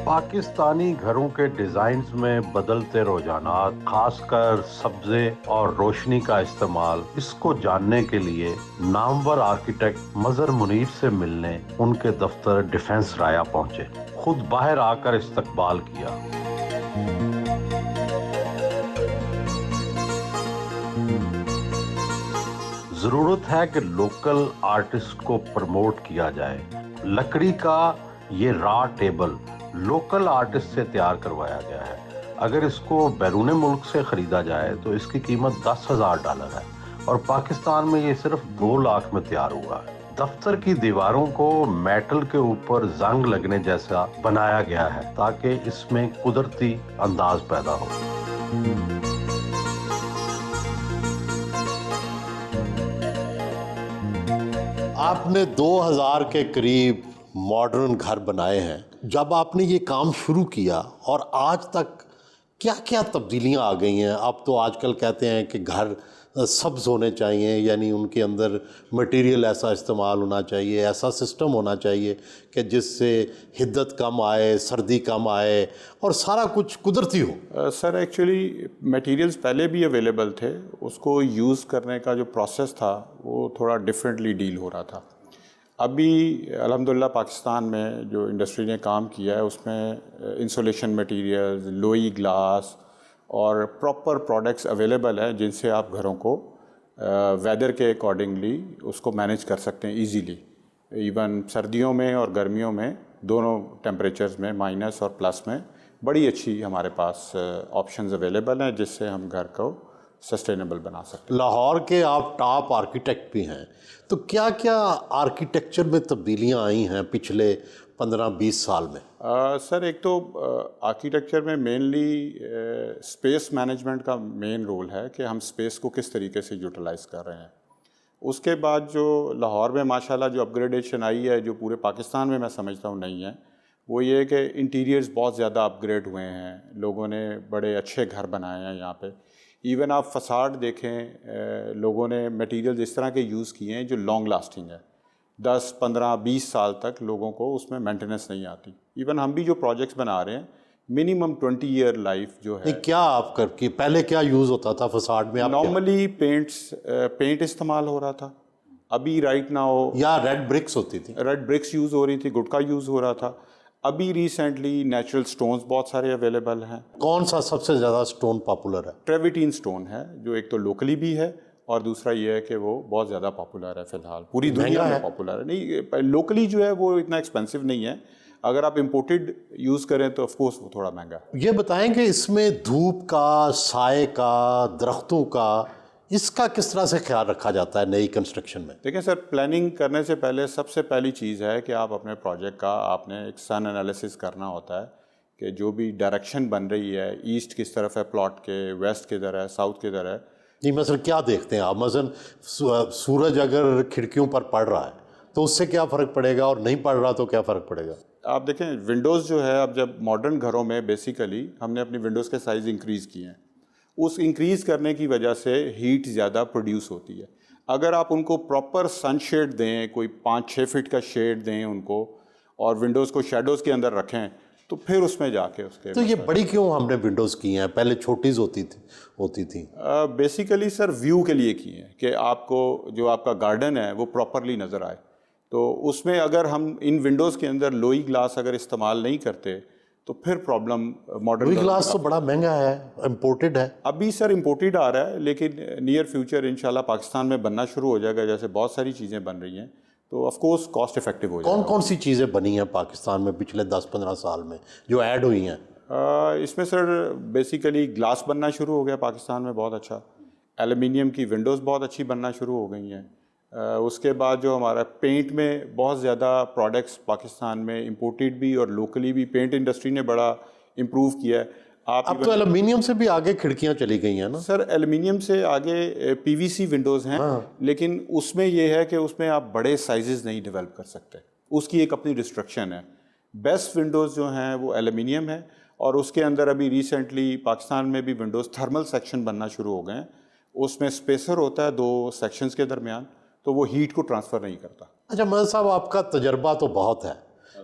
पाकिस्तानी घरों के डिजाइन्स में बदलते रुझानात, खासकर सब्जे और रोशनी का इस्तेमाल, इसको जानने के लिए नामवर आर्किटेक्ट मजहर मुनीर से मिलने उनके दफ्तर डिफेंस राया पहुंचे। खुद बाहर आकर इस्तकबाल किया। जरूरत है कि लोकल आर्टिस्ट को प्रमोट किया जाए। लकड़ी का ये रॉ टेबल लोकल आर्टिस्ट से तैयार करवाया गया है। अगर इसको बैरून मुल्क से खरीदा जाए तो इसकी कीमत $10,000 है और पाकिस्तान में ये सिर्फ 2 लाख में तैयार हुआ है। दफ्तर की दीवारों को मेटल के ऊपर जंग लगने जैसा बनाया गया है ताकि इसमें कुदरती अंदाज पैदा हो। आपने 2000 के करीब मॉडर्न घर बनाए हैं। जब आपने ये काम शुरू किया और आज तक क्या क्या तब्दीलियां आ गई हैं? अब तो आजकल कहते हैं कि घर सब्ज होने चाहिए, यानी उनके अंदर मटेरियल ऐसा इस्तेमाल होना चाहिए, ऐसा सिस्टम होना चाहिए कि जिससे हिद्दत कम आए, सर्दी कम आए और सारा कुछ कुदरती हो। सर एक्चुअली मटेरियल्स पहले भी अवेलेबल थे, उसको यूज़ करने का जो प्रोसेस था वो थोड़ा डिफरेंटली डील हो रहा था। अभी अल्हम्दुलिल्लाह पाकिस्तान में जो इंडस्ट्री ने काम किया है उसमें इंसुलेशन मटेरियल्स, लोई ग्लास और प्रॉपर प्रोडक्ट्स अवेलेबल हैं जिनसे आप घरों को वेदर के अकॉर्डिंगली उसको मैनेज कर सकते हैं इजीली। इवन सर्दियों में और गर्मियों में दोनों टेम्परेचर्स में, माइनस और प्लस में, बड़ी अच्छी हमारे पास ऑप्शंस अवेलेबल हैं जिससे हम घर को सस्टेनेबल बना सकते हैं। लाहौर के आप टॉप आर्किटेक्ट भी हैं, तो क्या क्या आर्किटेक्चर में तब्दीलियां आई हैं पिछले 15-20 साल में? सर एक तो आर्किटेक्चर में मेनली स्पेस मैनेजमेंट का मेन रोल है कि हम स्पेस को किस तरीके से यूटिलाइज़ कर रहे हैं। उसके बाद जो लाहौर में माशाल्लाह जो अपग्रेडेशन आई है, जो पूरे पाकिस्तान में मैं समझता हूँ नहीं है, वो ये है कि इंटीरियर्स बहुत ज़्यादा अपग्रेड हुए हैं। लोगों ने बड़े अच्छे घर बनाए हैं यहाँ पे। इवन आप फसाड देखें, लोगों ने मटेरियल इस तरह के यूज़ किए हैं जो लॉन्ग लास्टिंग है। 10, 15, 20 साल तक लोगों को उसमें मेंटेनेंस नहीं आती। इवन हम भी जो प्रोजेक्ट्स बना रहे हैं मिनिमम 20 ईयर लाइफ जो है। क्या आप करके पहले क्या यूज़ होता था फसाड में? नॉर्मली पेंट इस्तेमाल हो रहा था। अभी राइट नाउ या रेड ब्रिक्स होती थी? रेड ब्रिक्स यूज़ हो रही थी, गुटका यूज़ हो रहा था। अभी रिसेंटली नेचुरल स्टोन्स बहुत सारे अवेलेबल हैं। कौन सा सबसे ज़्यादा स्टोन पॉपुलर है? ट्रेविटीन स्टोन है जो एक तो लोकली भी है और दूसरा ये है कि वो बहुत ज़्यादा पॉपुलर है फ़िलहाल पूरी दुनिया में पॉपुलर है। नहीं, लोकली जो है वो इतना एक्सपेंसिव नहीं है। अगर आप इंपोर्टेड यूज़ करें तो ऑफकोर्स वो थोड़ा महंगा है। ये बताएं कि इसमें धूप का, साए का, दरख्तों का, इसका किस तरह से ख्याल रखा जाता है नई कंस्ट्रक्शन में? देखिए सर, प्लानिंग करने से पहले सबसे पहली चीज़ है कि आप अपने प्रोजेक्ट का आपने एक सन एनालिसिस करना होता है कि जो भी डायरेक्शन बन रही है, ईस्ट किस तरफ है प्लॉट के, वेस्ट किधर है, साउथ किधर है। नहीं, मसलन क्या देखते हैं आप? मसलन सूरज अगर खिड़कियों पर पड़ रहा है तो उससे क्या फ़र्क पड़ेगा, और नहीं पड़ रहा तो क्या फ़र्क पड़ेगा? आप देखें विंडोज़ जो है, अब जब मॉडर्न घरों में बेसिकली हमने अपनी विंडोज़ के साइज़ इंक्रीज़ किए हैं, उस इंक्रीज़ करने की वजह से हीट ज़्यादा प्रोड्यूस होती है। अगर आप उनको प्रॉपर सनशेड दें, कोई 5-6 फीट का शेड दें उनको, और विंडोज़ को शेडोज़ के अंदर रखें, तो फिर उसमें जाके उसके तो ये बड़ी क्यों हमने विंडोज़ की हैं? पहले छोटीज़ होती थी। बेसिकली सर व्यू के लिए की हैं कि आपको जो आपका गार्डन है वो प्रॉपरली नज़र आए। तो उसमें अगर हम इन विंडोज़ के अंदर लोई ग्लास अगर इस्तेमाल नहीं करते तो फिर प्रॉब्लम मॉडर्न। लोई ग्लास तो बड़ा महंगा है, इम्पोर्टेड है। अभी सर इम्पोर्टेड आ रहा है, लेकिन नियर फ्यूचर इंशाल्लाह पाकिस्तान में बनना शुरू हो जाएगा। जैसे बहुत सारी चीज़ें बन रही हैं तो ऑफ कोर्स कॉस्ट इफेक्टिव हो जाएगा। कौन कौन सी चीज़ें बनी हैं पाकिस्तान में पिछले 10-15 साल में जो ऐड हुई हैं? इसमें सर बेसिकली ग्लास बनना शुरू हो गया पाकिस्तान में बहुत अच्छा। एल्युमिनियम की विंडोज़ बहुत अच्छी बनना शुरू हो गई हैं। उसके बाद जो हमारा पेंट में बहुत ज़्यादा प्रोडक्ट्स पाकिस्तान में इंपोर्टेड भी और लोकली भी पेंट इंडस्ट्री ने बड़ा इम्प्रूव किया है। अब तो एल्युमिनियम से भी आगे खिड़कियां चली गई हैं ना? सर एल्युमिनियम से आगे पीवीसी विंडोज़ हैं। लेकिन उसमें यह है कि उसमें आप बड़े साइजेस नहीं डेवलप कर सकते, उसकी एक अपनी रिस्ट्रिक्शन है। बेस्ट विंडोज़ जो हैं वो एल्युमिनियम है, और उसके अंदर अभी रिसेंटली पाकिस्तान में भी विंडोज़ थर्मल सेक्शन बनना शुरू हो गए हैं। उसमें स्पेसर होता है 2 सेक्शंस के दरमियान, तो वो हीट को ट्रांसफ़र नहीं करता। अच्छा मदन साहब, आपका तजर्बा तो बहुत है,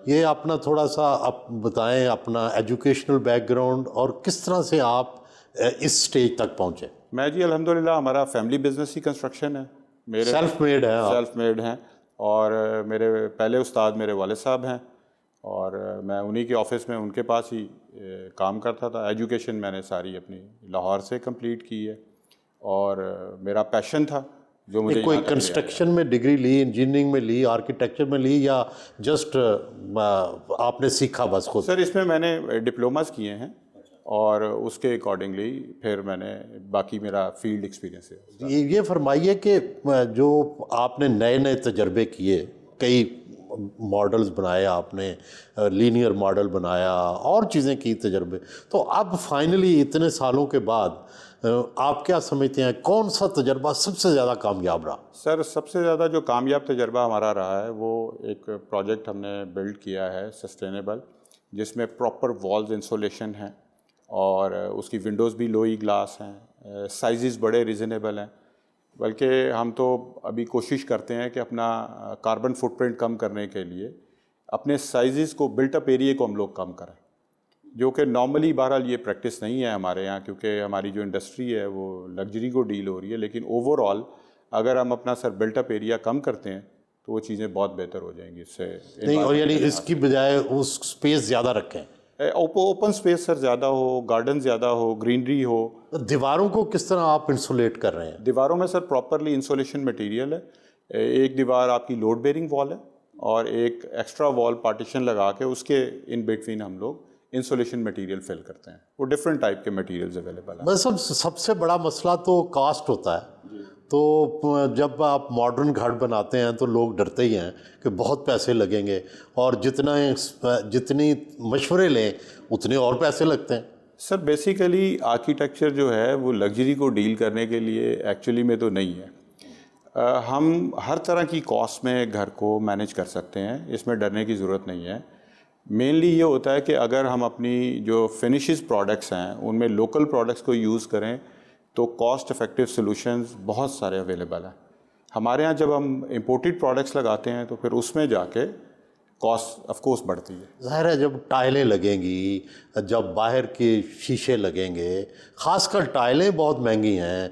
ये अपना थोड़ा सा आप बताएं, अपना एजुकेशनल बैकग्राउंड और किस तरह से आप इस स्टेज तक पहुंचे। मैं जी अल्हम्दुलिल्लाह, हमारा फैमिली बिजनेस ही कंस्ट्रक्शन है। मेरे सेल्फ मेड है आप? सेल्फ मेड हैं। और मेरे पहले उस्ताद मेरे वालिद साहब हैं, और मैं उन्हीं के ऑफिस में उनके पास ही काम करता था। एजुकेशन मैंने सारी अपनी लाहौर से कंप्लीट की है, और मेरा पैशन था जो मुझे कोई यहाँ तक ले आया। कंस्ट्रक्शन में डिग्री ली, इंजीनियरिंग में ली, आर्किटेक्चर में ली, या जस्ट आपने सीखा बस खुद? सर, इसमें मैंने डिप्लोमास किए हैं, और उसके अकॉर्डिंगली फिर मैंने बाकी मेरा फील्ड एक्सपीरियंस है। ये फरमाइए कि जो आपने नए नए तजर्बे किए, कई मॉडल्स बनाए आपने, लीनियर मॉडल बनाया और चीज़ें की तजर्बे, तो अब फाइनली इतने सालों के बाद आप क्या समझते हैं कौन सा तजर्बा सबसे ज़्यादा कामयाब रहा? सर, सबसे ज़्यादा जो कामयाब तजर्बा हमारा रहा है वो एक प्रोजेक्ट हमने बिल्ड किया है सस्टेनेबल, जिसमें प्रॉपर वॉल्स इंसोलेशन है, और उसकी विंडोज़ भी लोई ग्लास हैं, साइज़ बड़े रिजनेबल हैं। बल्कि हम तो अभी कोशिश करते हैं कि अपना कार्बन फुटप्रिंट कम करने के लिए अपने साइज़ को, बिल्ट अप एरिया को हम लोग कम करें, जो कि नॉर्मली बहरहाल ये प्रैक्टिस नहीं है हमारे यहाँ, क्योंकि हमारी जो इंडस्ट्री है वो लग्जरी को डील हो रही है। लेकिन ओवरऑल अगर हम अपना सर बिल्ट अप एरिया कम करते हैं तो वो चीज़ें बहुत बेहतर हो जाएंगी इससे। नहीं, और यानी इसकी बजाय उस स्पेस ज़्यादा रखें, ओपन स्पेस सर ज़्यादा हो, गार्डन ज़्यादा हो, ग्रीनरी हो। दीवारों को किस तरह आप इंसुलेट कर रहे हैं? दीवारों में सर प्रॉपरली इंसुलेशन मटेरियल है। एक दीवार आपकी लोड बेरिंग वॉल है, और एक एक्स्ट्रा वॉल पार्टीशन लगा के उसके इन बिटवीन हम लोग इंसुलेशन मटेरियल फिल करते हैं। वो डिफरेंट टाइप के मटेरियल्स अवेलेबल हैं। बस सबसे बड़ा मसला तो कास्ट होता है। तो जब आप मॉडर्न घर बनाते हैं तो लोग डरते ही हैं कि बहुत पैसे लगेंगे, और जितनी मशवरे लें उतने और पैसे लगते हैं। सर, बेसिकली आर्किटेक्चर जो है वो लग्जरी को डील करने के लिए एक्चुअली में तो नहीं है। हम हर तरह की कॉस्ट में घर को मैनेज कर सकते हैं, इसमें डरने की ज़रूरत नहीं है। मेनली ये होता है कि अगर हम अपनी जो फिनिशेस प्रोडक्ट्स हैं उनमें लोकल प्रोडक्ट्स को यूज़ करें तो कॉस्ट इफ़ेक्टिव सॉल्यूशंस बहुत सारे अवेलेबल हैं। हमारे यहाँ जब हम इंपोर्टेड प्रोडक्ट्स लगाते हैं तो फिर उसमें जाके कॉस्ट ऑफ कोर्स बढ़ती है। ज़ाहिर है, जब टाइलें लगेंगी, जब बाहर के शीशे लगेंगे, ख़ासकर टाइलें बहुत महंगी हैं,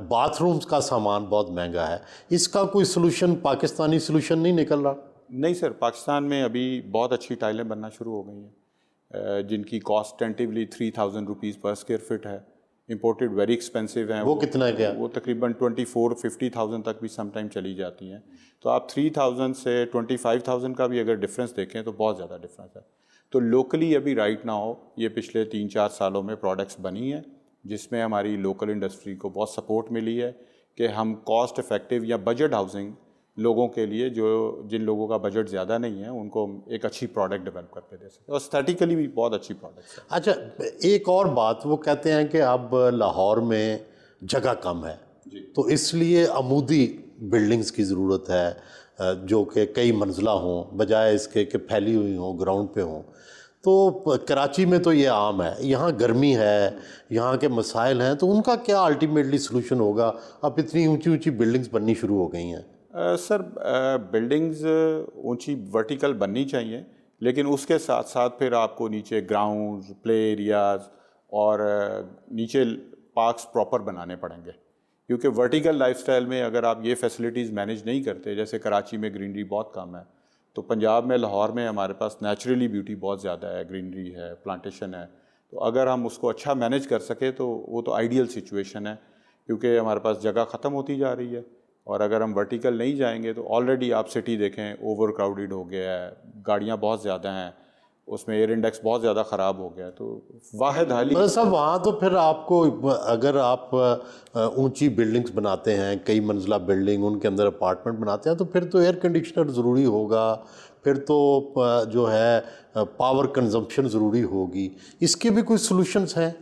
बाथरूम्स का सामान बहुत महंगा है, इसका कोई सलूशन, पाकिस्तानी सलूशन नहीं निकल रहा? नहीं सर, पाकिस्तान में अभी बहुत अच्छी टाइलें बनना शुरू हो गई हैं, जिनकी कॉस्ट टेंटिवली 3000 रुपीज़ पर स्क्वायर फिट है। इंपोर्टेड वेरी एक्सपेंसिव हैं। वो कितना है क्या? वो तकरीबन 24-50,000 तक भी समटाइम चली जाती हैं। तो आप 3000 से 25,000 का भी अगर डिफरेंस देखें तो बहुत ज़्यादा डिफरेंस है। तो लोकली अभी राइट नाउ ये पिछले 3-4 सालों में प्रोडक्ट्स बनी हैं जिसमें हमारी लोकल इंडस्ट्री को बहुत सपोर्ट मिली है कि हम कॉस्ट इफ़ेक्टिव या बजट हाउसिंग लोगों के लिए, जो जिन लोगों का बजट ज़्यादा नहीं है, उनको एक अच्छी प्रोडक्ट डेवलप करके दे सकते हैं, और एस्थेटिकली भी बहुत अच्छी प्रोडक्ट्स है। अच्छा, एक और बात, वो कहते हैं कि अब लाहौर में जगह कम है तो इसलिए अमूदी बिल्डिंग्स की ज़रूरत है जो कि कई मंजिला हों, बजाय इसके कि फैली हुई हों, ग्राउंड पे हों। तो कराची में तो ये आम है, यहाँ गर्मी है, यहाँ के मसाइल हैं, तो उनका क्या अल्टीमेटली सलूशन होगा? अब इतनी ऊंची ऊंची बिल्डिंग्स बननी शुरू हो गई हैं। सर, बिल्डिंग्स ऊंची वर्टिकल बननी चाहिए, लेकिन उसके साथ साथ फिर आपको नीचे ग्राउंड, प्ले एरियाज़ और नीचे पार्क्स प्रॉपर बनाने पड़ेंगे, क्योंकि वर्टिकल लाइफस्टाइल में अगर आप ये फैसिलिटीज़ मैनेज नहीं करते, जैसे कराची में ग्रीनरी बहुत कम है, तो पंजाब में, लाहौर में हमारे पास नेचुरली ब्यूटी बहुत ज़्यादा है, ग्रीनरी है, प्लांटेशन है। तो अगर हम उसको अच्छा मैनेज कर सके तो वो तो आइडियल सिचुएशन है, क्योंकि हमारे पास जगह ख़त्म होती जा रही है। और अगर हम वर्टिकल नहीं जाएंगे तो ऑलरेडी आप सिटी देखें, ओवर क्राउडेड हो गया है, गाड़ियाँ बहुत ज़्यादा हैं, उसमें एयर इंडेक्स बहुत ज़्यादा ख़राब हो गया है। तो वाहिद हाल ही सब वहाँ तो फिर आपको, अगर आप ऊंची बिल्डिंग्स बनाते हैं, कई मंजिला बिल्डिंग, उनके अंदर अपार्टमेंट बनाते हैं, तो फिर तो एयर कंडीशनर ज़रूरी होगा, फिर तो जो है पावर कंजम्पशन ज़रूरी होगी। इसके भी कोई सॉल्यूशंस हैं?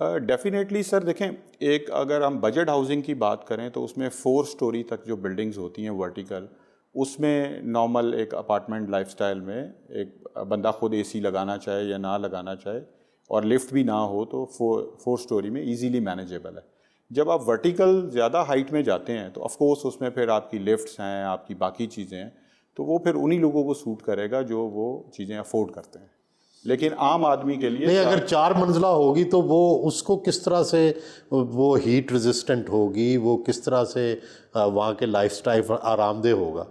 डेफिनेटली सर, देखें, एक अगर हम बजट हाउसिंग की बात करें तो उसमें 4 स्टोरी तक जो बिल्डिंग्स होती हैं वर्टिकल, उसमें नॉर्मल एक अपार्टमेंट लाइफस्टाइल में एक बंदा खुद एसी लगाना चाहे या ना लगाना चाहे और लिफ्ट भी ना हो तो 4 स्टोरी में इजीली मैनेजेबल है। जब आप वर्टिकल ज़्यादा हाइट में जाते हैं तो ऑफ कोर्स उसमें फिर आपकी लिफ्ट्स हैं, आपकी बाकी चीज़ें हैं, तो वो फिर उन्हीं लोगों को सूट करेगा जो वो चीज़ें अफोर्ड करते हैं। लेकिन आम आदमी के लिए नहीं, अगर 4 मंजिला होगी तो वो उसको किस तरह से वो हीट रेजिस्टेंट होगी, वो किस तरह से वहाँ के लाइफस्टाइल आरामदेह होगा?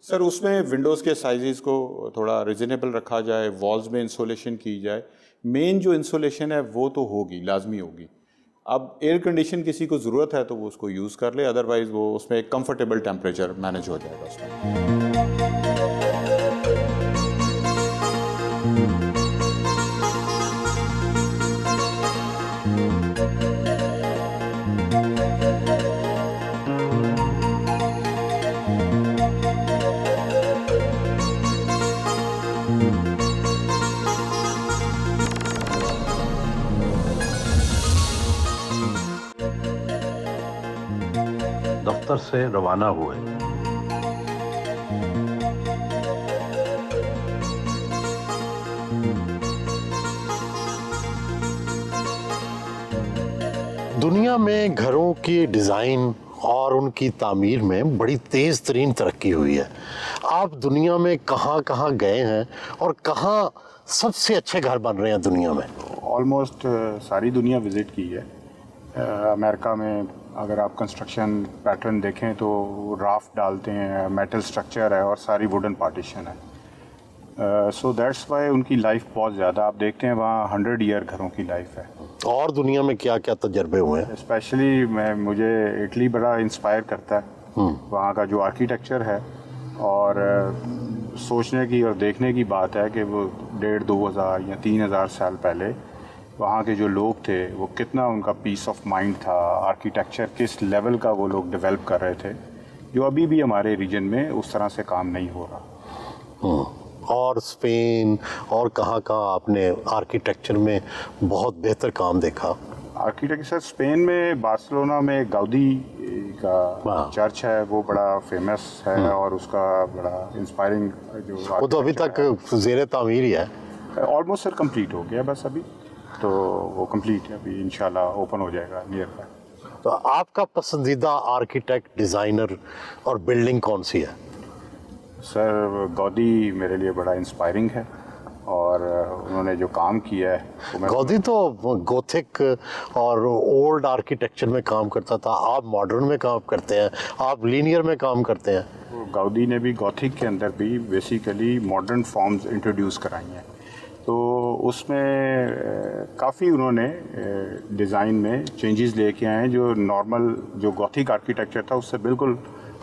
सर उसमें विंडोज़ के साइजेस को थोड़ा रिजनेबल रखा जाए, वॉल्स में इंसोलेशन की जाए। मेन जो इंसोलेशन है वो तो होगी, लाजमी होगी। अब एयर कंडीशन किसी को ज़रूरत है तो वो उसको यूज़ कर ले, अदरवाइज़ वो उसमें एक कंफर्टेबल टेम्परेचर मैनेज हो जाएगा उसमें। दफ्तर से रवाना हुए। दुनिया में घरों की डिज़ाइन और उनकी तामीर में बड़ी तेज़ तरीन तरक्की हुई है। आप दुनिया में कहाँ कहाँ गए हैं और कहाँ सबसे अच्छे घर बन रहे हैं दुनिया में? ऑलमोस्ट सारी दुनिया विज़िट की है। अमेरिका में अगर आप कंस्ट्रक्शन पैटर्न देखें तो राफ्ट डालते हैं, मेटल स्ट्रक्चर है और सारी वुडन पार्टीशन है। सो दैट्स वाई उनकी लाइफ बहुत ज़्यादा, आप देखते हैं वहाँ 100 ईयर घरों की लाइफ है। और दुनिया में क्या क्या तजर्बे हुए हैं? स्पेशली मुझे इटली बड़ा इंस्पायर करता है। वहाँ का जो आर्किटेक्चर है और सोचने की और देखने की बात है कि वो 1,500-2 हज़ार या 3 हज़ार साल पहले वहाँ के जो लोग थे वो कितना उनका पीस ऑफ माइंड था, आर्किटेक्चर किस लेवल का वो लोग डेवलप कर रहे थे, जो अभी भी हमारे रीजन में उस तरह से काम नहीं हो रहा। और स्पेन और कहाँ कहाँ आपने आर्किटेक्चर में बहुत बेहतर काम देखा? आर्किटेक्चर स्पेन में बार्सिलोना में गाउदी का चर्च है, वो बड़ा फेमस है और उसका बड़ा इंस्पायरिंग जो वो तो अभी तक ज़ेरे तामीर ही है। ऑलमोस्ट सर कंप्लीट हो गया, बस अभी तो वो कंप्लीट है, अभी इंशाल्लाह ओपन हो जाएगा नियर बाय। तो आपका पसंदीदा आर्किटेक्ट, डिज़ाइनर और बिल्डिंग कौन सी है? सर गौदी मेरे लिए बड़ा इंस्पायरिंग है और उन्होंने जो काम किया है वो गौदी तो गोथिक और ओल्ड आर्किटेक्चर में काम करता था, आप मॉडर्न में काम करते हैं, आप लीनियर में काम करते हैं। गौदी ने भी गॉथिक के अंदर भी बेसिकली मॉडर्न फॉर्म्स इंट्रोड्यूस कराई हैं, तो उसमें काफ़ी उन्होंने डिज़ाइन में चेंजेस लेके आए हैं जो नॉर्मल जो गॉथिक आर्किटेक्चर था उससे बिल्कुल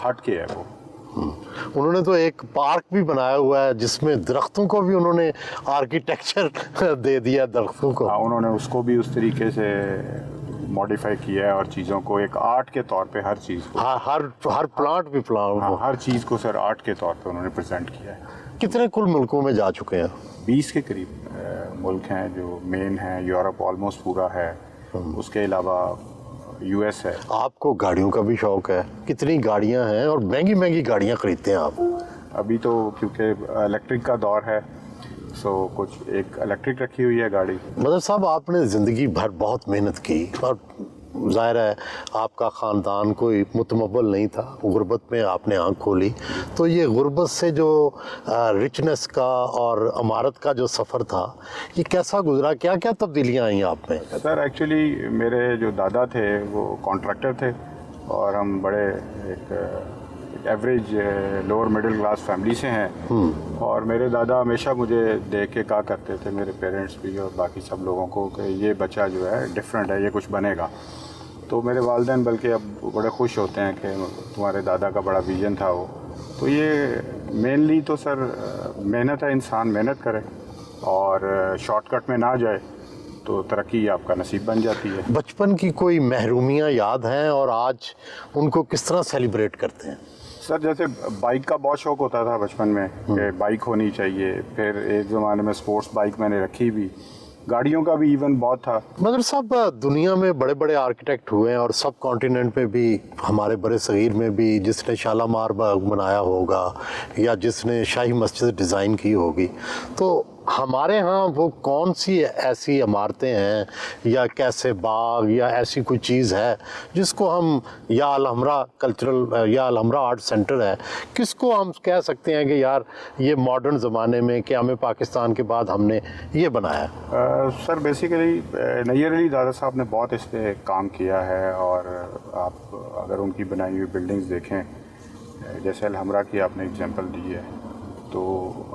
हट के है वो। उन्होंने तो एक पार्क भी बनाया हुआ है जिसमें दरख्तों को भी उन्होंने आर्किटेक्चर दे दिया दरख्तों को। हाँ, उन्होंने उसको भी उस तरीके से मॉडिफाई किया है और चीज़ों को एक आर्ट के तौर पे हर चीज़ को, हर प्लांट भी प्लांट, हाँ, हर चीज़ को सर आर्ट के तौर पे उन्होंने प्रेजेंट किया है। कितने कुल मुल्कों में जा चुके हैं? 20 के करीब मुल्क हैं जो मेन हैं। यूरोप ऑलमोस्ट पूरा है, उसके अलावा यूएस है। आपको गाड़ियों का भी शौक है, कितनी गाड़ियां हैं और महंगी महंगी गाड़ियां खरीदते हैं आप? अभी तो क्योंकि इलेक्ट्रिक का दौर है, सो कुछ एक इलेक्ट्रिक रखी हुई है गाड़ी। मतलब साहब आपने ज़िंदगी भर बहुत मेहनत की और ज़ाहिर है आपका ख़ानदान कोई मुतमव्वल नहीं था, गुर्बत में आपने आँख खोली, तो ये गुर्बत से जो रिचनेस का और अमारत का जो सफ़र था ये कैसा गुजरा, क्या क्या तब्दीलियाँ आई आप में? सर एक्चुअली मेरे जो दादा थे वो कॉन्ट्रैक्टर थे और हम बड़े एक average lower middle class family से हैं और मेरे दादा हमेशा मुझे देख के कहा करते थे, मेरे पेरेंट्स भी और बाकी सब लोगों को, कि ये बच्चा जो है डिफरेंट है, ये कुछ बनेगा। तो मेरे वालिदैन बल्कि अब बड़े खुश होते हैं कि तुम्हारे दादा का बड़ा विजन था वो। तो ये मेनली तो सर मेहनत है, इंसान मेहनत करे और शॉर्टकट में ना जाए तो तरक्की आपका नसीब बन जाती है। बचपन की कोई महरूमियाँ याद हैं और आज उनको किस तरह सेलिब्रेट करते हैं? सर जैसे बाइक का बहुत शौक होता था बचपन में कि बाइक होनी चाहिए, फिर एक ज़माने में स्पोर्ट्स बाइक मैंने रखी भी, गाड़ियों का भी इवन बहुत था। मगर सब दुनिया में बड़े बड़े आर्किटेक्ट हुए हैं और सब कॉन्टिनेंट में भी, हमारे बड़े सगीर में भी, जिसने शालामार बाग बनाया होगा या जिसने शाही मस्जिद डिज़ाइन की होगी, तो हमारे यहाँ वो कौन सी ऐसी इमारतें हैं या कैसे बाग या ऐसी कोई चीज़ है जिसको हम, या अलहमरा कल्चरल या अलहमरा आर्ट सेंटर है, किसको हम कह सकते हैं कि यार ये मॉडर्न ज़माने में क्या हमें पाकिस्तान के बाद हमने ये बनाया? सर बेसिकली नैयर अली दादा साहब ने बहुत इस पर काम किया है, और आप अगर उनकी बनाई हुई बिल्डिंग्स देखें, जैसे अलहमरा की आपने एग्जांपल दी है, तो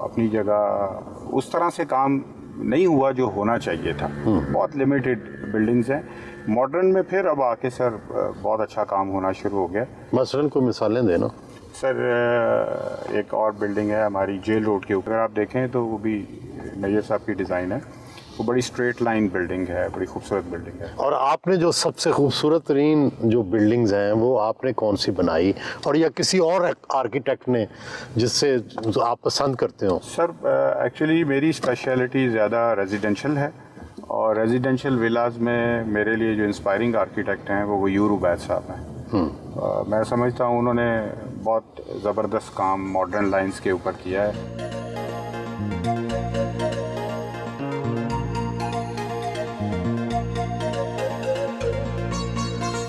अपनी जगह उस तरह से काम नहीं हुआ जो होना चाहिए था। बहुत लिमिटेड बिल्डिंग्स हैं। मॉडर्न में फिर अब आके सर बहुत अच्छा काम होना शुरू हो गया। मसलन कोई मिसालें देना। सर एक और बिल्डिंग है हमारी जेल रोड के ऊपर, आप देखें तो वो भी नैयर साहब की डिज़ाइन है। वो बड़ी स्ट्रेट लाइन बिल्डिंग है, बड़ी खूबसूरत बिल्डिंग है। और आपने जो सबसे खूबसूरत तरीन जो बिल्डिंग्स हैं वो आपने कौन सी बनाई, और या किसी और आर्किटेक्ट ने जिससे आप पसंद करते हो? सर एक्चुअली मेरी स्पेशलिटी ज़्यादा रेजिडेंशियल है, और रेजिडेंशियल विलाज में मेरे लिए जो इंस्पायरिंग आर्किटेक्ट हैं वो गयूर उबैद साहब हैं। मैं समझता हूँ उन्होंने बहुत ज़बरदस्त काम मॉडर्न लाइंस के ऊपर किया है।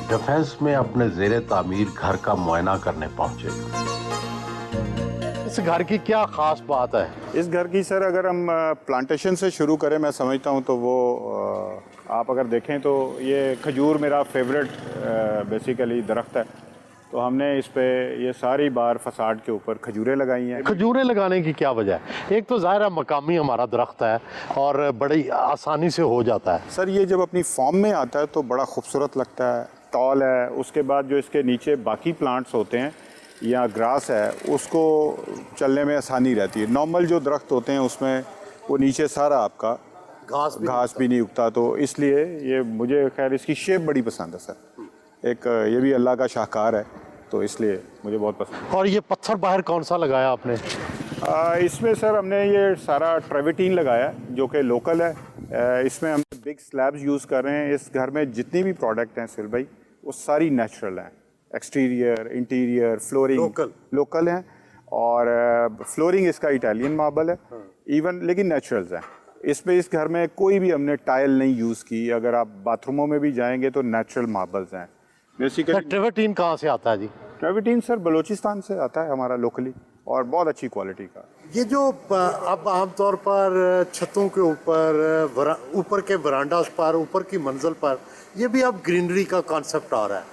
डिफेंस में अपने ज़ेरे तामीर घर का मुआयना करने पहुंचे। इस घर की क्या ख़ास बात है? इस घर की सर अगर हम प्लांटेशन से शुरू करें, मैं समझता हूँ तो वो आप अगर देखें तो ये खजूर मेरा फेवरेट बेसिकली दरख्त है। तो हमने इस पे ये सारी बार फसाड के ऊपर खजूरें लगाई हैं। खजूरें लगाने की क्या वजह है? एक तो ज़ाहिर है मकामी हमारा दरख्त है और बड़ी आसानी से हो जाता है। सर ये जब अपनी फॉर्म में आता है तो बड़ा खूबसूरत लगता है, टॉल है। उसके बाद जो इसके नीचे बाकी प्लांट्स होते हैं या ग्रास है, उसको चलने में आसानी रहती है। नॉर्मल जो दरख्त होते हैं उसमें वो नीचे सारा आपका घास भी नहीं उगता, तो इसलिए ये मुझे खैर इसकी शेप बड़ी पसंद है सर। एक ये भी अल्लाह का शाहकार है, तो इसलिए मुझे बहुत पसंद है। और ये पत्थर बाहर कौन सा लगाया आपने? इसमें सर हमने ये सारा ट्रेविटीन लगाया जो कि लोकल है। इसमें हम बिग स्लैब्स यूज़ कर रहे हैं। इस घर में जितनी भी प्रोडक्ट हैं सुहेल भाई, वो सारी नेचुरल हैं। एक्सटीरियर, इंटीरियर, फ्लोरिंग लोकल हैं, और फ्लोरिंग इसका इटालियन मार्बल है इवन, लेकिन नेचुरल्स हैं। इसमें इस घर में कोई भी हमने टाइल नहीं यूज़ की। अगर आप बाथरूमों में भी जाएंगे तो नेचुरल मार्बल्स हैं बेसिकली। ट्रेविटीन कहाँ से आता है जी? ट्रेविटीन सर बलूचिस्तान से आता है हमारा लोकली, और बहुत अच्छी क्वालिटी का। ये जो अब आमतौर पर छतों के ऊपर के वरांडास पर, ऊपर की मंजिल पर, ये भी अब ग्रीनरी का कॉन्सेप्ट आ रहा है,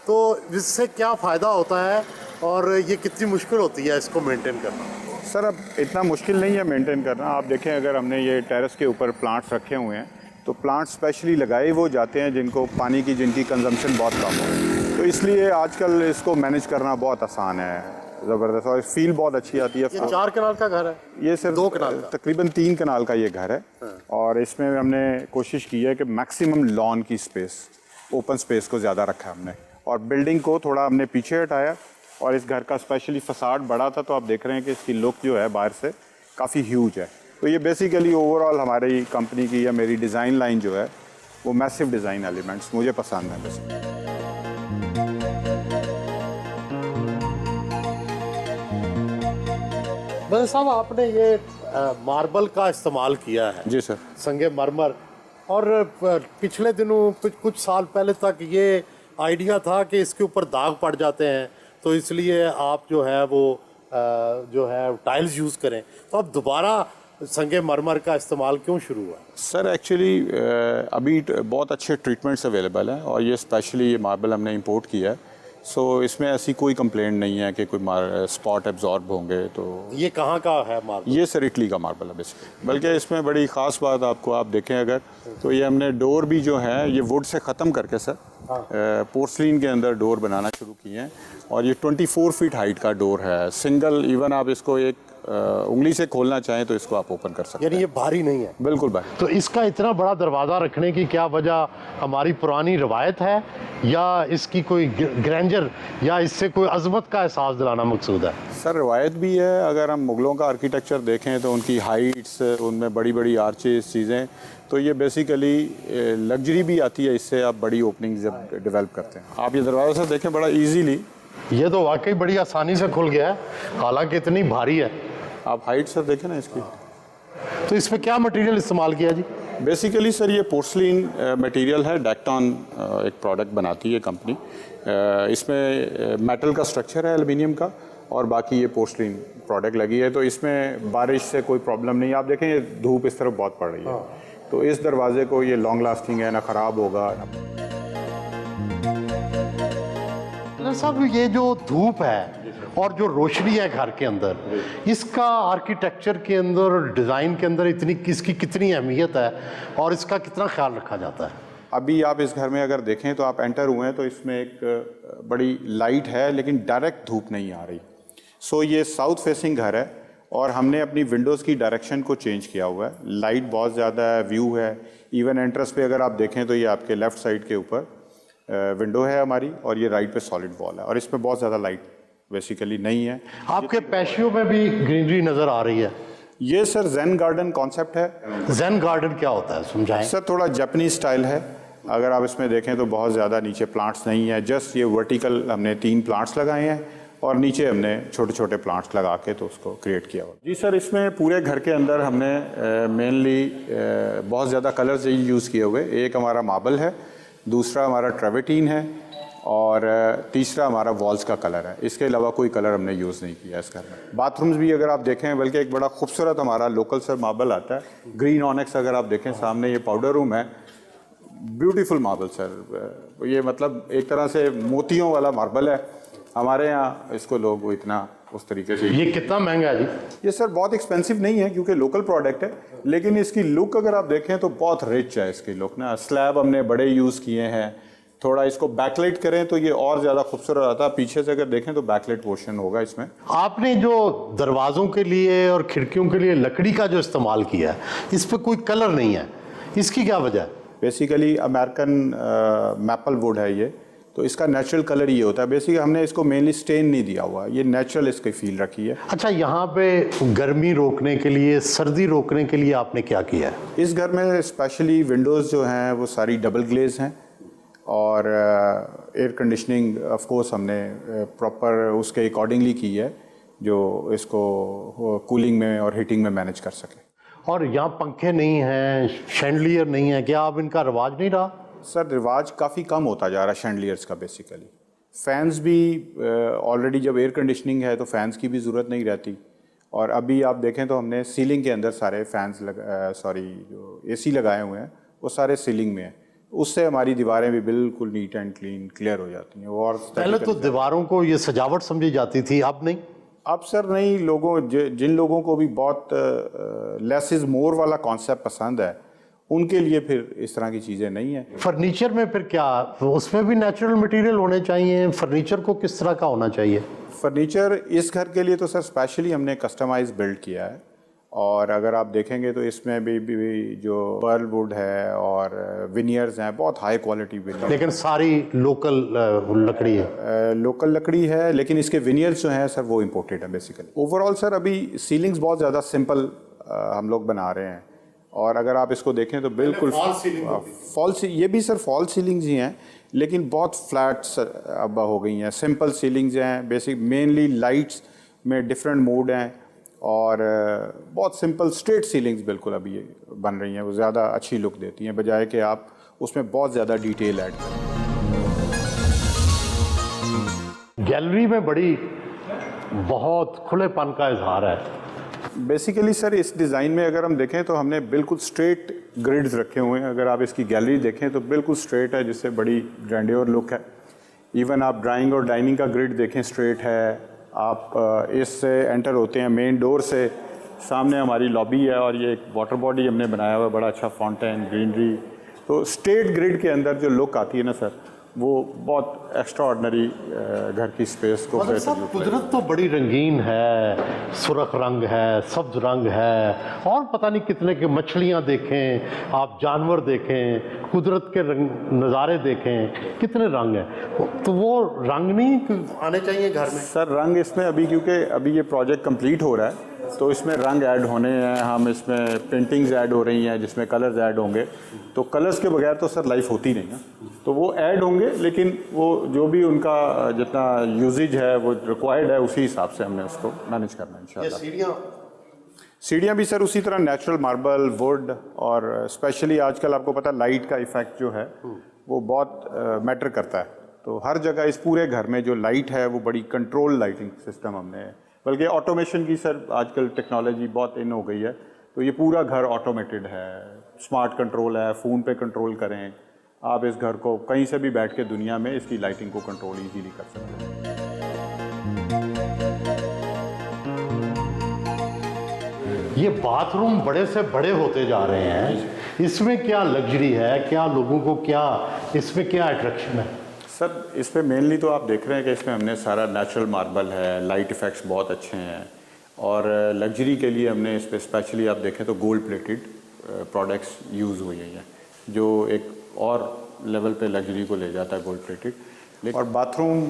तो इससे क्या फ़ायदा होता है और ये कितनी मुश्किल होती है इसको मेंटेन करना? सर अब इतना मुश्किल नहीं है मेंटेन करना। आप देखें अगर हमने ये टेरेस के ऊपर प्लांट्स रखे हुए हैं, तो प्लांट्स स्पेशली लगाए वो जाते हैं जिनको पानी की जिनकी कंजम्पशन बहुत कम हो, तो इसलिए आजकल इसको मैनेज करना बहुत आसान है, ज़बरदस्त, और फील बहुत अच्छी आती है। ये 4 कनाल का घर है? ये सिर्फ 2 कनाल का? तकरीबन 3 कनाल का ये घर है। और इसमें हमने कोशिश की है कि मैक्सिमम लॉन की स्पेस, ओपन स्पेस को ज़्यादा रखा हमने, और बिल्डिंग को थोड़ा हमने पीछे हटाया। और इस घर का स्पेशली फसाड बड़ा था, तो आप देख रहे हैं कि इसकी लुक जो है बाहर से काफ़ी ह्यूज है। तो ये बेसिकली ओवरऑल हमारी कंपनी की या मेरी डिज़ाइन लाइन जो है वो मैसिव डिज़ाइन एलिमेंट्स मुझे पसंद है बेसिकली। बस साहब आपने ये मार्बल का इस्तेमाल किया है? जी सर। संगे मरमर, और पिछले दिनों कुछ साल पहले तक ये आइडिया था कि इसके ऊपर दाग पड़ जाते हैं, तो इसलिए आप जो है वो जो है टाइल्स यूज़ करें, तो अब दोबारा संगे मरमर का इस्तेमाल क्यों शुरू हुआ? सर एक्चुअली अभी बहुत अच्छे ट्रीटमेंट्स अवेलेबल हैं, और ये स्पेशली ये मार्बल हमने इंपोर्ट किया है। सो इसमें ऐसी कोई कंप्लेंट नहीं है कि कोई स्पॉट एब्जॉर्ब होंगे। तो ये कहाँ का है मार्बल? ये सर इटली का मार्बल है बेसिकली। बल्कि इसमें बड़ी ख़ास बात आपको, आप देखें अगर, तो ये हमने डोर भी जो है ये वुड से ख़त्म करके सर पोर्सलिन के अंदर डोर बनाना शुरू किए हैं, और ये 24 फीट हाइट का डोर है, सिंगल। इवन आप इसको एक उंगली से खोलना चाहें तो इसको आप ओपन कर सकते हैं। यानी ये भारी नहीं है? बिल्कुल भारी। तो इसका इतना बड़ा दरवाज़ा रखने की क्या वजह? हमारी पुरानी रवायत है या इसकी कोई ग्रैंडर या इससे कोई अजमत का एहसास दिलाना मकसूद है? सर रवायत भी है। अगर हम मुग़लों का आर्किटेक्चर देखें तो उनकी हाइट्स, उनमें बड़ी बड़ी आर्चेस चीज़ें, तो ये बेसिकली लग्जरी भी आती है इससे, आप बड़ी ओपनिंग जब डेवलप करते हैं। आप ये दरवाज़ा सर देखें बड़ा ईजीली, ये तो वाकई बड़ी आसानी से खुल गया है, हालांकि इतनी भारी है। आप हाइट सर देखें ना इसकी। तो इसमें क्या मटेरियल इस्तेमाल किया जी? बेसिकली सर ये पोर्सलिन मटेरियल है, डेक्टॉन एक प्रोडक्ट बनाती है कंपनी। इसमें मेटल का स्ट्रक्चर है एल्युमिनियम का, और बाकी ये पोर्सलिन प्रोडक्ट लगी है। तो इसमें बारिश से कोई प्रॉब्लम नहीं है। आप देखें ये धूप इस तरफ बहुत पड़ रही है, तो इस दरवाजे को ये लॉन्ग लास्टिंग है, ना ख़राब होगा ना। साहब ये जो धूप है और जो रोशनी है घर के अंदर, इसका आर्किटेक्चर के अंदर, डिज़ाइन के अंदर इसकी कितनी अहमियत है और इसका कितना ख्याल रखा जाता है? अभी आप इस घर में अगर देखें तो आप एंटर हुए हैं तो इसमें एक बड़ी लाइट है, लेकिन डायरेक्ट धूप नहीं आ रही। सो ये साउथ फेसिंग घर है और हमने अपनी विंडोज़ की डायरेक्शन को चेंज किया हुआ है। लाइट बहुत ज़्यादा है, व्यू है। इवन एंट्रेंस पे अगर आप देखें तो ये आपके लेफ़्ट साइड के ऊपर विंडो है हमारी, और ये राइट पे सॉलिड वॉल है, और इसमें बहुत ज़्यादा लाइट बेसिकली नहीं है। आपके पैशियों में भी ग्रीनरी नज़र आ रही है। ये सर ज़ेन गार्डन कॉन्सेप्ट है। ज़ेन गार्डन क्या होता है, समझाएं? सर थोड़ा जापानीज स्टाइल है। अगर आप इसमें देखें तो बहुत ज़्यादा नीचे प्लांट्स नहीं है, जस्ट ये वर्टिकल हमने 3 प्लांट्स लगाए हैं और नीचे हमने छोटे छोटे प्लांट्स लगा के तो उसको क्रिएट किया हुआ। जी सर, इसमें पूरे घर के अंदर हमने मेनली बहुत ज़्यादा कलर्स यूज़ किए हुए। एक हमारा मार्बल है, दूसरा हमारा ट्रेवेटीन है, और तीसरा हमारा वॉल्स का कलर है। इसके अलावा कोई कलर हमने यूज़ नहीं किया इस घर में। बाथरूम्स भी अगर आप देखें, बल्कि एक बड़ा खूबसूरत हमारा लोकल सर मार्बल आता है, ग्रीन ऑनेक्स। अगर आप देखें सामने ये पाउडर रूम है, ब्यूटीफुल मार्बल सर। ये मतलब एक तरह से मोतियों वाला मार्बल है। हमारे यहाँ इसको लोग इतना उस तरीके से। ये कितना महंगा है जी? ये सर बहुत एक्सपेंसिव नहीं है क्योंकि लोकल प्रोडक्ट है, लेकिन इसकी लुक अगर आप देखें तो बहुत रिच है इसकी लुक ना। स्लैब हमने बड़े यूज़ किए हैं। थोड़ा इसको बैकलाइट करें तो ये और ज़्यादा खूबसूरत आता है। पीछे से अगर देखें तो बैकलाइट पोर्शन होगा इसमें। आपने जो दरवाज़ों के लिए और खिड़कियों के लिए लकड़ी का जो इस्तेमाल किया है, इस पर कोई कलर नहीं है, इसकी क्या वजह है? बेसिकली अमेरिकन मैपल वुड है ये, तो इसका नेचुरल कलर ये होता है। बेसिकली हमने इसको मेनली स्टेन नहीं दिया हुआ, ये नेचुरल इसकी फील रखी है। अच्छा, यहाँ पे गर्मी रोकने के लिए, सर्दी रोकने के लिए आपने क्या किया है? इस घर में स्पेशली विंडोज़ जो हैं वो सारी डबल ग्लेज हैं, और एयर कंडीशनिंग ऑफ कोर्स हमने प्रॉपर उसके अकॉर्डिंगली की है, जो इसको कूलिंग में और हीटिंग में मैनेज कर सके। और यहाँ पंखे नहीं हैं, शैंडलियर नहीं है, क्या अब इनका रिवाज नहीं रहा? सर रिवाज काफ़ी कम होता जा रहा है शैंडलियर्स का। बेसिकली फ़ैन्स भी ऑलरेडी जब एयर कंडीशनिंग है तो फ़ैन्स की भी ज़रूरत नहीं रहती। और अभी आप देखें तो हमने सीलिंग के अंदर सारे फैंस जो एसी लगाए हुए हैं वो सारे सीलिंग में हैं। उससे हमारी दीवारें भी बिल्कुल नीट एंड क्लियर हो जाती हैं। और पहले तो दीवारों को ये सजावट समझी जाती थी, अब नहीं? अब सर नहीं, जिन लोगों को भी बहुत लेस इज़ मोर वाला कॉन्सेप्ट पसंद है, उनके लिए फिर इस तरह की चीज़ें नहीं हैं। फर्नीचर में फिर क्या, उसमें भी नेचुरल मटेरियल होने चाहिए? फर्नीचर को किस तरह का होना चाहिए? फर्नीचर इस घर के लिए तो सर स्पेशली हमने कस्टमाइज बिल्ड किया है। और अगर आप देखेंगे तो इसमें भी जो पर्ल वुड है और विनियर्स हैं, बहुत हाई क्वालिटी विनियर। लेकिन सारी लोकल लकड़ी है? लोकल लकड़ी है, लेकिन इसके विनियर्स जो हैं सर वो इम्पोर्टेड है बेसिकली। ओवरऑल सर अभी सीलिंग्स बहुत ज़्यादा सिंपल हम लोग बना रहे हैं। और अगर आप इसको देखें तो बिल्कुल ये भी सर फॉल सीलिंग्स ही हैं, लेकिन बहुत फ्लैट अब हो गई हैं। सिंपल सीलिंग्स हैं, बेसिक मेनली लाइट्स में डिफरेंट मोड हैं, और बहुत सिंपल स्ट्रेट सीलिंग्स बिल्कुल अभी ये बन रही हैं। वो ज़्यादा अच्छी लुक देती हैं बजाय कि आप उसमें बहुत ज़्यादा डिटेल ऐड करें। गैलरी में बहुत खुलेपन का इजहार है। बेसिकली सर इस डिज़ाइन में अगर हम देखें तो हमने बिल्कुल स्ट्रेट ग्रिड्स रखे हुए हैं। अगर आप इसकी गैलरी देखें तो बिल्कुल स्ट्रेट है, जिससे बड़ी ग्रैंडियर लुक है। इवन आप ड्राइंग और डाइनिंग का ग्रिड देखें, स्ट्रेट है। आप इससे एंटर होते हैं मेन डोर से, सामने हमारी लॉबी है, और ये एक वाटर बॉडी हमने बनाया हुआ है, बड़ा अच्छा फाउंटेन, ग्रीनरी। तो स्ट्रेट ग्रिड के अंदर जो लुक आती है ना सर, वो बहुत एक्स्ट्राऑर्डिनरी घर की स्पेस को। कुदरत तो बड़ी रंगीन है, सुर्ख रंग है, सब्ज रंग है, और पता नहीं कितने के मछलियाँ देखें, आप जानवर देखें, कुदरत के नज़ारे देखें, कितने रंग हैं। तो वो रंग नहीं आने चाहिए घर में? सर रंग इसमें अभी, क्योंकि अभी ये प्रोजेक्ट कंप्लीट हो रहा है तो इसमें रंग ऐड होने हैं। हम इसमें पेंटिंग्स ऐड हो रही हैं जिसमें कलर्स ऐड होंगे। तो कलर्स के बगैर तो सर लाइफ होती नहीं ना, तो वो ऐड होंगे, लेकिन वो जो भी उनका जितना यूजेज है वो रिक्वायर्ड है, उसी हिसाब से हमने उसको मैनेज करना है इंशाल्लाह। सीढ़ियाँ भी सर उसी तरह नेचुरल मार्बल, वुड, और स्पेशली आजकल आपको पता है लाइट का इफेक्ट जो है वो बहुत मैटर करता है। तो हर जगह इस पूरे घर में जो लाइट है वो बड़ी कंट्रोल लाइटिंग सिस्टम हमने, बल्कि ऑटोमेशन की सर आजकल टेक्नोलॉजी बहुत इन हो गई है, तो ये पूरा घर ऑटोमेटेड है, स्मार्ट कंट्रोल है, फ़ोन पे कंट्रोल करें आप इस घर को, कहीं से भी बैठ के दुनिया में इसकी लाइटिंग को कंट्रोल इजीली कर सकते हैं। ये बाथरूम बड़े से बड़े होते जा रहे हैं, इसमें क्या लग्जरी है, क्या लोगों को क्या इसमें क्या अट्रैक्शन है? सर इस पे मेनली तो आप देख रहे हैं कि इसमें हमने सारा नेचुरल मार्बल है, लाइट इफ़ेक्ट्स बहुत अच्छे हैं, और लग्जरी के लिए हमने इस पे स्पेशली आप देखें तो गोल्ड प्लेटेड प्रोडक्ट्स यूज़ हुई हैं, जो एक और लेवल पे लग्जरी को ले जाता है गोल्ड प्लेटेड। और बाथरूम,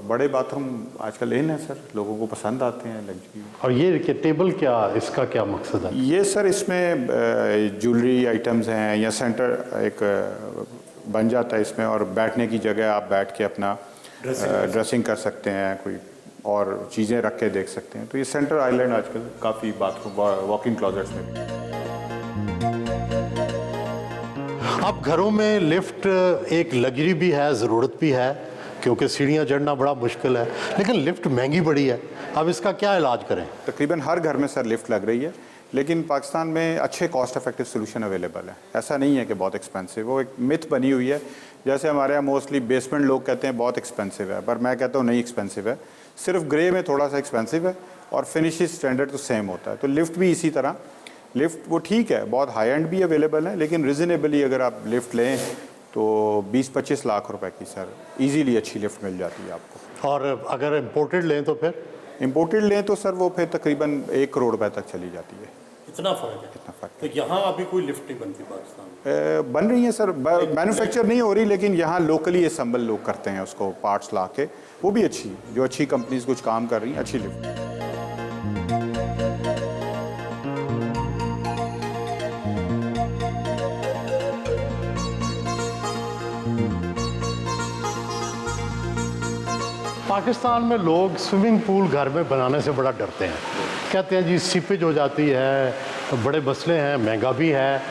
बड़े बाथरूम आजकल इन है सर, लोगों को पसंद आते हैं लग्जरी। और ये कि टेबल क्या, इसका क्या मकसद है? ये सर इसमें ज्वेलरी आइटम्स हैं या सेंटर एक बन जाता है इसमें, और बैठने की जगह आप बैठ के अपना ड्रेसिंग कर सकते हैं, कोई और चीज़ें रख के देख सकते हैं। तो ये सेंटर आइलैंड आजकल काफ़ी बाथरूम वॉकिंग क्लोजेट्स में भी। अब घरों में लिफ्ट एक लग्जरी भी है, ज़रूरत भी है, क्योंकि सीढ़ियाँ चढ़ना बड़ा मुश्किल है, लेकिन लिफ्ट महंगी बड़ी है। अब इसका क्या इलाज करें? तकरीबन हर घर में सर लिफ्ट लग रही है, लेकिन पाकिस्तान में अच्छे कॉस्ट इफेक्टिव सोल्यूशन अवेलेबल है। ऐसा नहीं है कि बहुत एक्सपेंसिव, वो एक मिथ बनी हुई है। जैसे हमारे यहाँ मोस्टली बेसमेंट लोग कहते हैं बहुत एक्सपेंसिव है, पर मैं कहता हूँ नहीं एक्सपेंसिव है, सिर्फ ग्रे में थोड़ा सा एक्सपेंसिव है और फिनिश स्टैंडर्ड तो सेम होता है। तो लिफ्ट भी इसी तरह, लिफ्ट वो ठीक है, बहुत हाई एंड भी अवेलेबल है, लेकिन रिजनेबली अगर आप लिफ्ट लें तो 20-25 लाख रुपए की सर इजीली अच्छी लिफ्ट मिल जाती है आपको। और अगर इम्पोर्टेड लें तो फिर? इम्पोर्टेड लें तो सर वो फिर तकरीबन 1 करोड़ रुपए तक चली जाती है। इतना फ़र्क है? इतना फ़र्क तो यहाँ अभी कोई लिफ्ट नहीं बनती पाकिस्तान में? बन रही है सर, मैन्युफैक्चर नहीं हो रही, लेकिन यहाँ लोकली असम्बल लोग करते हैं उसको, पार्ट्स ला के, वो भी अच्छी, जो अच्छी कंपनीज कुछ काम कर रही हैं, अच्छी लिफ्ट। पाकिस्तान में लोग स्विमिंग पूल घर में बनाने से बड़ा डरते हैं, कहते हैं जी सीपेज हो जाती है, बड़े मसले हैं, महंगा भी है,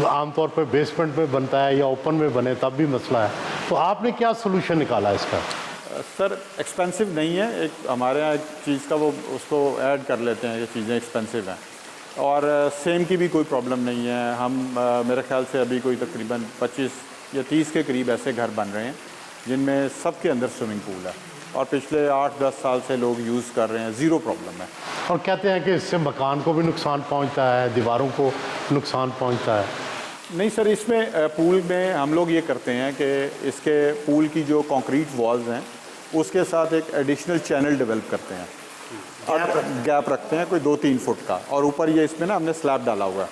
आमतौर पर बेसमेंट में बनता है या ओपन में बने तब भी मसला है। तो आपने क्या सोल्यूशन निकाला इसका? सर एक्सपेंसिव नहीं है, एक हमारे यहाँ एक चीज़ का वो उसको ऐड कर लेते हैं, ये चीज़ें एक्सपेंसिव हैं, और सेम की भी कोई प्रॉब्लम नहीं है। हम मेरे ख्याल से अभी कोई तकरीबन 25 या 30 के करीब ऐसे घर बन रहे हैं जिनमें सबके अंदर स्विमिंग पूल है, और पिछले 8-10 साल से लोग यूज़ कर रहे हैं, ज़ीरो प्रॉब्लम है। और कहते हैं कि इससे मकान को भी नुकसान पहुंचता है, दीवारों को नुकसान पहुंचता है। नहीं सर, इसमें पूल में हम लोग ये करते हैं कि इसके पूल की जो कंक्रीट वॉल्स हैं उसके साथ एक एडिशनल चैनल डेवलप करते हैं, गैप रखते हैं कोई 2-3 फुट का, और ऊपर ये इसमें ना हमने स्लैब डाला हुआ है।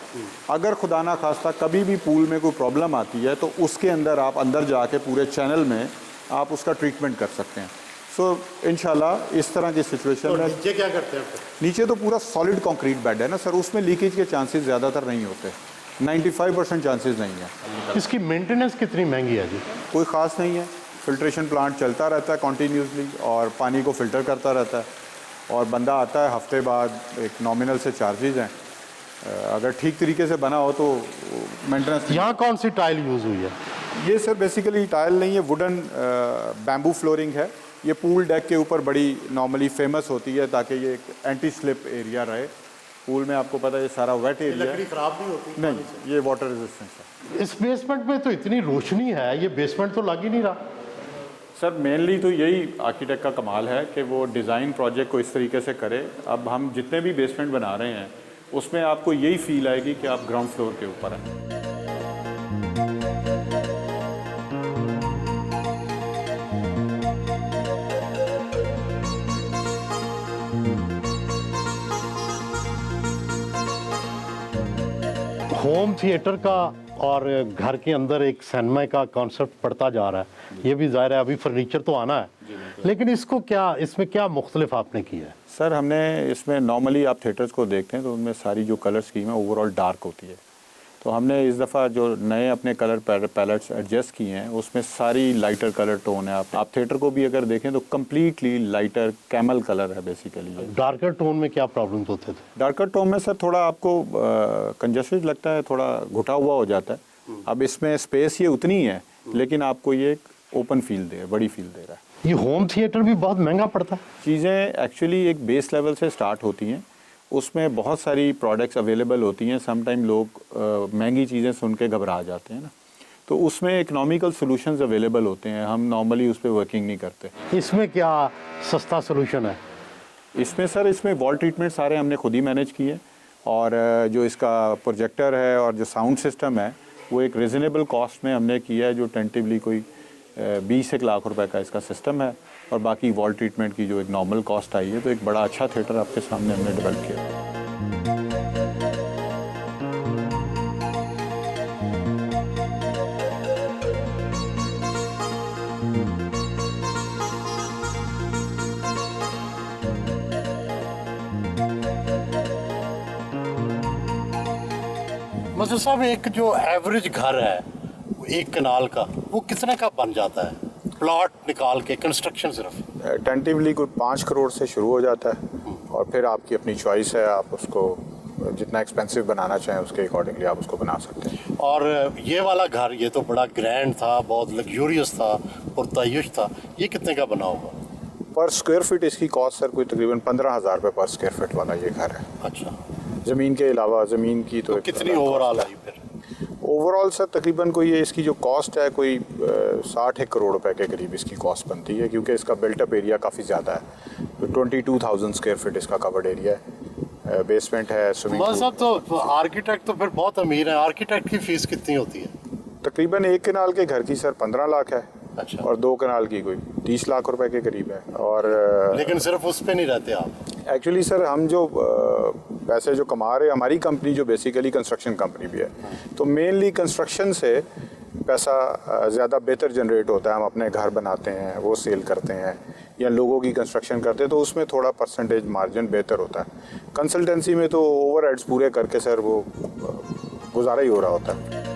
अगर खुदा ना खास्ता कभी भी पूल में कोई प्रॉब्लम आती है तो उसके अंदर आप अंदर जाके पूरे चैनल में आप उसका ट्रीटमेंट कर सकते हैं। सो इंशाल्लाह इस तरह की सिचुएशन में नीचे क्या करते हैं? नीचे तो पूरा सॉलिड कंक्रीट बेड है ना सर, उसमें लीकेज के चांसेस ज़्यादातर नहीं होते, 95% चांसेस नहीं है। इसकी मेंटेनेंस कितनी महंगी है जी? कोई ख़ास नहीं है, फिल्ट्रेशन प्लांट चलता रहता है कॉन्टीन्यूसली और पानी को फ़िल्टर करता रहता है, और बंदा आता है हफ्ते बाद, एक नॉमिनल से चार्जेज हैं, अगर ठीक तरीके से बना हो तो मेंटेनेंस। यहाँ कौन सी टाइल यूज़ हुई है? ये सर बेसिकली टाइल नहीं है, वुडन बैम्बू फ्लोरिंग है। ये पूल डेक के ऊपर बड़ी नॉर्मली फेमस होती है ताकि ये एक एंटी स्लिप एरिया रहे। पूल में आपको पता है ये सारा वेट एरिया है, खराब नहीं होती? नहीं, ये वाटर रेजिस्टेंस है। इस बेसमेंट में तो इतनी रोशनी है, ये बेसमेंट तो लग ही नहीं रहा। सर मेनली तो यही आर्किटेक्ट का कमाल है कि वो डिज़ाइन प्रोजेक्ट को इस तरीके से करे। अब हम जितने भी बेसमेंट बना रहे हैं उसमें आपको यही फील आएगी कि आप ग्राउंड फ्लोर के ऊपर हैं। होम थिएटर का और घर के अंदर एक सिनेमा का कॉन्सेप्ट पड़ता जा रहा है, ये भी ज़ाहिर है अभी फर्नीचर तो आना है, लेकिन इसको क्या, इसमें क्या मुख्तलिफ आपने किया है? सर हमने इसमें नॉर्मली आप थिएटर्स को देखते हैं तो उनमें सारी जो कलर स्कीम है ओवरऑल डार्क होती है, तो हमने इस दफ़ा जो नए अपने कलर पैलेट्स एडजस्ट किए हैं उसमें सारी लाइटर कलर टोन है। आप थिएटर को भी अगर देखें तो कम्प्लीटली लाइटर कैमल कलर है बेसिकली। डार्कर टोन में क्या प्रॉब्लम्स होते थे? डार्कर टोन में सर थोड़ा आपको कंजस्टेड लगता है, थोड़ा घुटा हुआ हो जाता है। अब इसमें स्पेस ये उतनी है लेकिन आपको ये एक ओपन फील दे, बड़ी फील दे रहा है। ये होम थिएटर भी बहुत महंगा पड़ता है। चीज़ें एक्चुअली एक बेस लेवल से स्टार्ट होती हैं, उसमें बहुत सारी प्रोडक्ट्स अवेलेबल होती हैं। सम टाइम लोग महंगी चीज़ें सुन के घबरा जाते हैं ना, तो उसमें इकोनॉमिकल सॉल्यूशंस अवेलेबल होते हैं। हम नॉर्मली उस पर वर्किंग नहीं करते। इसमें क्या सस्ता सोल्यूशन है? इसमें सर इसमें वॉल ट्रीटमेंट सारे हमने खुद ही मैनेज किए और जो इसका प्रोजेक्टर है और जो साउंड सिस्टम है वो एक रिजनेबल कॉस्ट में हमने किया है, जो टेंटिवली कोई 20 लाख रुपए का इसका सिस्टम है और बाकी वॉल ट्रीटमेंट की जो एक नॉर्मल कॉस्ट आई है। तो एक बड़ा अच्छा थिएटर आपके सामने हमने डेवलप किया। मजहर साहब, एक जो एवरेज घर है एक कनाल का, वो कितने का बन जाता है? प्लॉट निकाल के कंस्ट्रक्शन सिर्फ टेंटिवली कोई 5 करोड़ से शुरू हो जाता है और फिर आपकी अपनी चॉइस है, आप उसको जितना एक्सपेंसिव बनाना चाहें उसके अकॉर्डिंगली आप उसको बना सकते हैं। और ये वाला घर, ये तो बड़ा ग्रैंड था, बहुत लग्जूरियस था, पुरतायुश था, ये कितने का बना होगा? पर स्क्वायर फीट इसकी कॉस्ट सर कोई तकरीबन 15,000 रुपये पर स्क्वायर फीट वाला ये घर है। अच्छा, ज़मीन के अलावा ज़मीन की तो कितनी ओवरऑल आई फिर? ओवरऑल सर तकरीबन कोई ये इसकी जो कॉस्ट है कोई 60 करोड़ रुपए के करीब इसकी कॉस्ट बनती है, क्योंकि इसका बिल्टअप एरिया काफ़ी ज़्यादा है। तो 22,000 स्क्वायर फीट इसका कवर्ड एरिया है, बेसमेंट है, स्विमिंग पूल। साहब तो आर्किटेक्ट तो फिर बहुत अमीर है। आर्किटेक्ट की फीस कितनी होती है? तकरीबन 1 कनाल के घर की सर 15 लाख है। अच्छा। और 2 कनाल की कोई 30 लाख रुपए के करीब है। और लेकिन सिर्फ उस पे नहीं रहते आप? एक्चुअली सर हम जो पैसे जो कमा रहे हैं, हमारी कंपनी जो बेसिकली कंस्ट्रक्शन कंपनी भी है, तो मेनली कंस्ट्रक्शन से पैसा ज़्यादा बेहतर जनरेट होता है। हम अपने घर बनाते हैं, वो सेल करते हैं, या लोगों की कंस्ट्रक्शन करते हैं, तो उसमें थोड़ा परसेंटेज मार्जिन बेहतर होता है। कंसल्टेंसी में तो ओवरहेड्स पूरे करके सर वो गुजारा ही हो रहा होता है।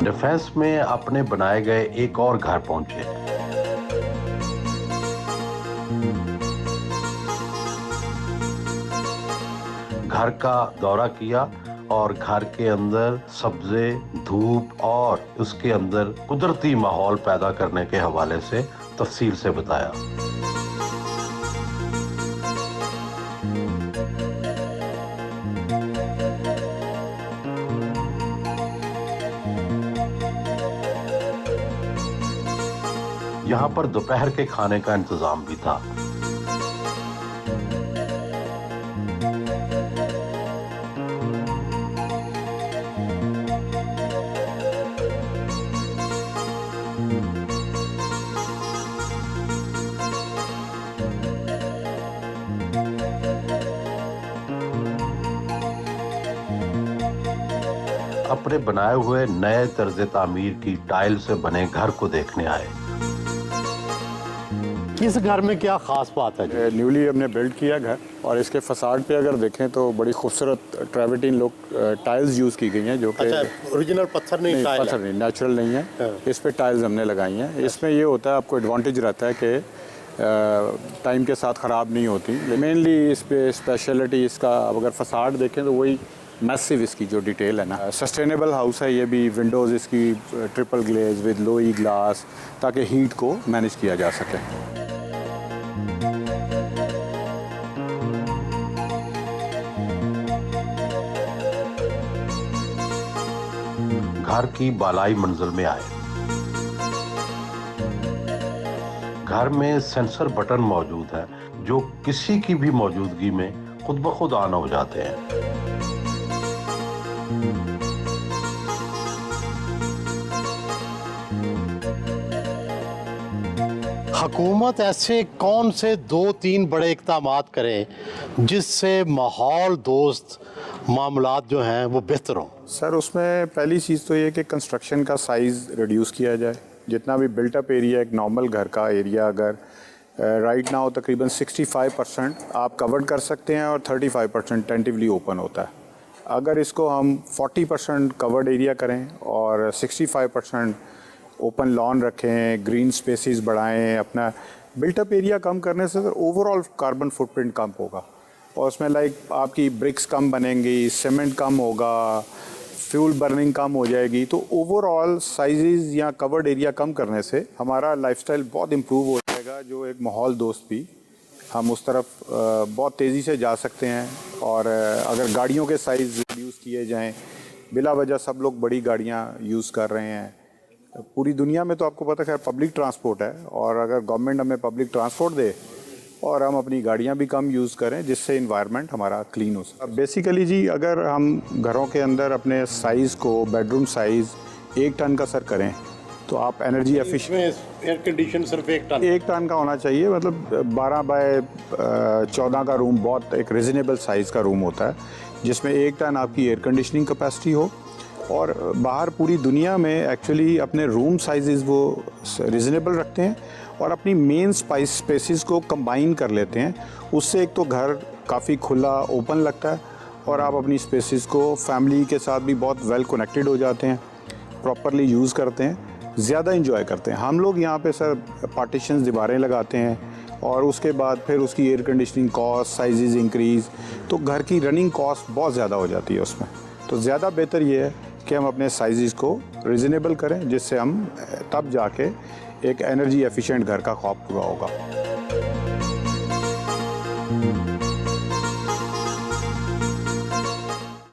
डिफेंस में अपने बनाए गए एक और घर पहुंचे। घर का दौरा किया और घर के अंदर सब्जे, धूप और उसके अंदर कुदरती माहौल पैदा करने के हवाले से तफसील से बताया। यहाँ पर दोपहर के खाने का इंतजाम भी था। अपने बनाए हुए नए तर्ज तामीर की टाइल से बने घर को देखने आए। इस घर में क्या खास बात है? न्यूली हमने बिल्ड किया घर, और इसके फसाड पे अगर देखें तो बड़ी खूबसूरत ट्रेवर्टीन लोग टाइल्स यूज़ की गई हैं, जो कि ओरिजिनल पत्थर नहीं, टाइल पत्थर नहीं, नेचुरल नहीं है। इस पे टाइल्स हमने लगाई हैं। इसमें ये होता है, आपको एडवांटेज रहता है कि टाइम के साथ ख़राब नहीं होती। मेनली इस पे स्पेशलिटी इसका, अगर फसाड देखें तो वही मैसिव इसकी जो डिटेल है ना। सस्टेनेबल हाउस है ये भी। विंडोज़ इसकी ट्रिपल ग्लेज विद लोई ग्लास, ताकि हीट को मैनेज किया जा सके। घर की बालाई मंजिल में आए। घर में सेंसर बटन मौजूद है जो किसी की भी मौजूदगी में खुद ब खुद ऑन हो जाते हैं। हुकूमत ऐसे कौन से 2-3 बड़े इक़दामात करें जिससे माहौल दोस्त मामलात जो हैं वो बेहतर हों? सर उसमें पहली चीज़ तो ये कि कंस्ट्रक्शन का साइज़ रिड्यूस किया जाए। जितना भी बिल्टअप एरिया, एक नॉर्मल घर का एरिया अगर राइट नाउ तकरीबन 65% आप कवर कर सकते हैं और 35% टेंटिवली ओपन होता है। अगर इसको हम 40% कवर्ड एरिया करें और 65% ओपन लॉन रखें, ग्रीन स्पेसेस बढ़ाएं, अपना बिल्टअप एरिया कम करने से ओवरऑल कार्बन फुटप्रिंट कम होगा और उसमें लाइक आपकी ब्रिक्स कम बनेंगी, सीमेंट कम होगा, फ्यूल बर्निंग कम हो जाएगी। तो ओवरऑल साइजेस या कवर्ड एरिया कम करने से हमारा लाइफस्टाइल बहुत इम्प्रूव हो जाएगा, जो एक माहौल दोस्त भी हम उस तरफ बहुत तेज़ी से जा सकते हैं। और अगर गाड़ियों के साइज़ रिड्यूस किए जाएं, बिला वजह सब लोग बड़ी गाड़ियां यूज़ कर रहे हैं पूरी दुनिया में, तो आपको पता है पब्लिक ट्रांसपोर्ट है, और अगर गवर्नमेंट हमें पब्लिक ट्रांसपोर्ट दे और हम अपनी गाड़ियां भी कम यूज़ करें जिससे इन्वायरमेंट हमारा क्लीन हो सके। बेसिकली जी अगर हम घरों के अंदर अपने साइज़ को, बेडरूम साइज़ 1 टन का सर करें तो आप एनर्जी एफिशिएंट एयर कंडीशन सिर्फ 1 टन का होना चाहिए, मतलब 12 बाय 14 का रूम बहुत एक रिजनेबल साइज़ का रूम होता है जिसमें 1 टन आपकी एयर कंडीशनिंग कैपेसिटी हो। और बाहर पूरी दुनिया में एक्चुअली अपने रूम साइजेस वो रिजनेबल रखते हैं और अपनी मेन स्पेसेस को कंबाइन कर लेते हैं। उससे एक तो घर काफ़ी खुला ओपन लगता है और आप अपनी स्पेसेस को फैमिली के साथ भी बहुत वेल कनेक्टेड हो जाते हैं, प्रॉपरली यूज़ करते हैं, ज़्यादा इंजॉय करते हैं। हम लोग यहाँ पे सर पार्टीशंस, दीवारें लगाते हैं और उसके बाद फिर उसकी air conditioning cost, sizes increase, तो घर की रनिंग कॉस्ट बहुत ज़्यादा हो जाती है उसमें। तो ज़्यादा बेहतर ये है कि हम अपने साइजेस को रिजनेबल करें जिससे हम तब जाके एक एनर्जी एफिशिएंट घर का ख्वाब पूरा होगा।